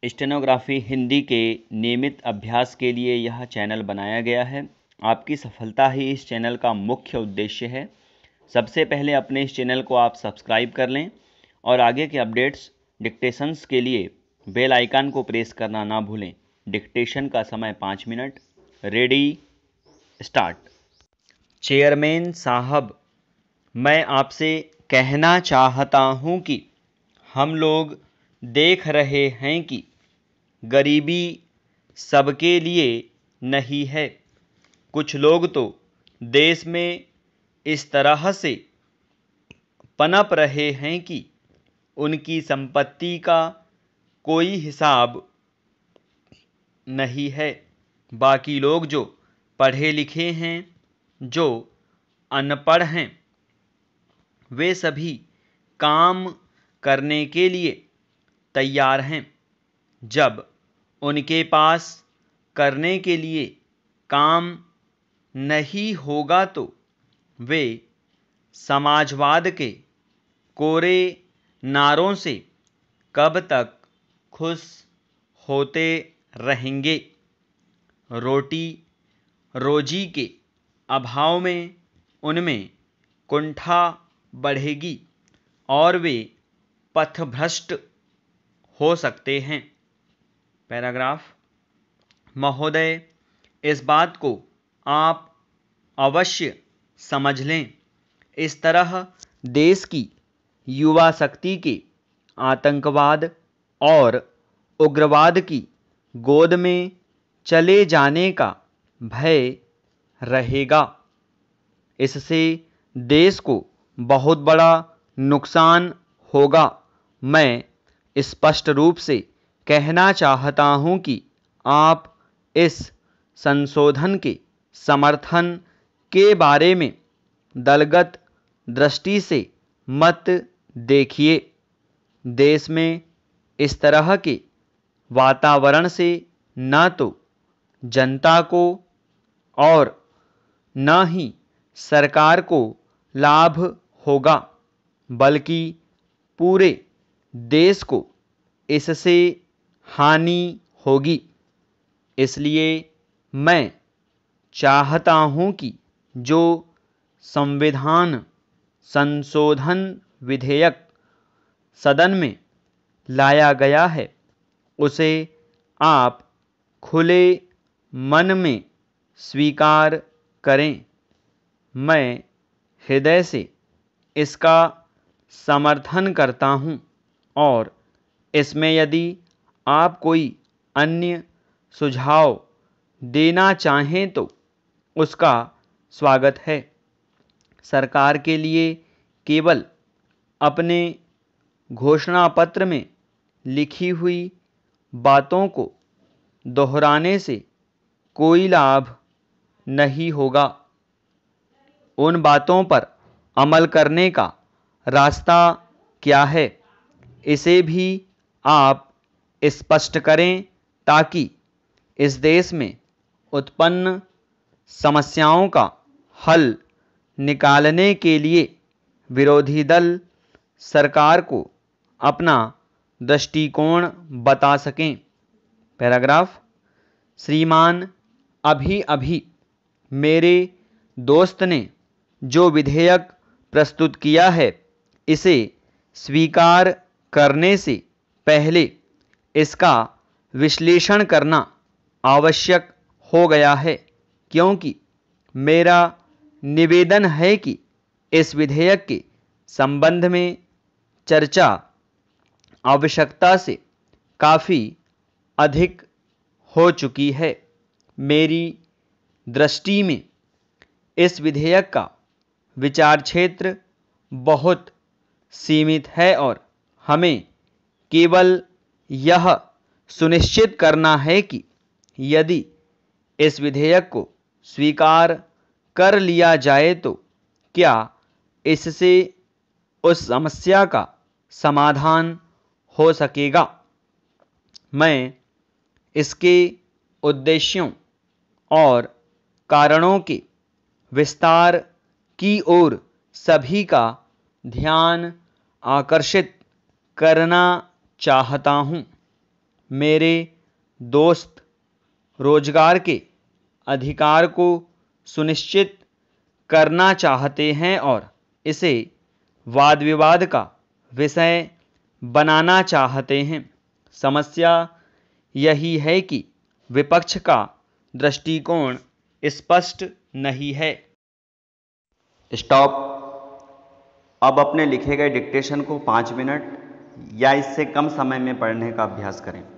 Stenography Hindi के नियमित अभ्यास के लिए यह चैनल बनाया गया है। आपकी सफलता ही इस चैनल का मुख्य उद्देश्य है। सबसे पहले अपने इस चैनल को आप सब्सक्राइब कर लें और आगे के अपडेट्स डिक्टेशंस के लिए बेल आइकन को प्रेस करना ना भूलें। डिक्टेशन का समय 5 मिनट। Ready, start. चेयरमैन साहब, मैं आपसे कहना चाहता हूं कि हम लोग देख रहे हैं कि गरीबी सबके लिए नहीं है। कुछ लोग तो देश में इस तरह से पनप रहे हैं कि उनकी संपत्ति का कोई हिसाब नहीं है। बाकी लोग जो पढ़े लिखे हैं, जो अनपढ़ हैं, वे सभी काम करने के लिए तैयार हैं। जब उनके पास करने के लिए काम नहीं होगा तो वे समाजवाद के कोरे नारों से कब तक खुश होते रहेंगे। रोटी रोजी के अभाव में उनमें कुंठा बढ़ेगी और वे पथभ्रष्ट हो सकते हैं। पैराग्राफ। महोदय, इस बात को आप अवश्य समझ लें। इस तरह देश की युवा शक्ति के आतंकवाद और उग्रवाद की गोद में चले जाने का भय रहेगा। इससे देश को बहुत बड़ा नुकसान होगा। मैं स्पष्ट रूप से कहना चाहता हूं कि आप इस संशोधन के समर्थन के बारे में दलगत दृष्टि से मत देखिए। देश में इस तरह के वातावरण से न तो जनता को और न ही सरकार को लाभ होगा, बल्कि पूरे देश को इससे हानि होगी। इसलिए मैं चाहता हूं कि जो संविधान संशोधन विधेयक सदन में लाया गया है, उसे आप खुले मन में स्वीकार करें। मैं हृदय से इसका समर्थन करता हूं और इसमें यदि आप कोई अन्य सुझाव देना चाहें तो उसका स्वागत है। सरकार के लिए केवल अपने घोषणा पत्र में लिखी हुई बातों को दोहराने से कोई लाभ नहीं होगा। उन बातों पर अमल करने का रास्ता क्या है, इसे भी आप स्पष्ट करें ताकि इस देश में उत्पन्न समस्याओं का हल निकालने के लिए विरोधी दल सरकार को अपना दृष्टिकोण बता सकें। पैराग्राफ। श्रीमान, अभी अभी मेरे दोस्त ने जो विधेयक प्रस्तुत किया है, इसे स्वीकार करने से पहले इसका विश्लेषण करना आवश्यक हो गया है, क्योंकि मेरा निवेदन है कि इस विधेयक के संबंध में चर्चा आवश्यकता से काफ़ी अधिक हो चुकी है। मेरी दृष्टि में इस विधेयक का विचार क्षेत्र बहुत सीमित है और हमें केवल यह सुनिश्चित करना है कि यदि इस विधेयक को स्वीकार कर लिया जाए तो क्या इससे उस समस्या का समाधान हो सकेगा। मैं इसके उद्देश्यों और कारणों के विस्तार की ओर सभी का ध्यान आकर्षित करना चाहता हूँ। मेरे दोस्त रोजगार के अधिकार को सुनिश्चित करना चाहते हैं और इसे वाद विवाद का विषय बनाना चाहते हैं। समस्या यही है कि विपक्ष का दृष्टिकोण स्पष्ट नहीं है। स्टॉप। अब अपने लिखे गए डिक्टेशन को 5 मिनट या इससे कम समय में पढ़ने का अभ्यास करें।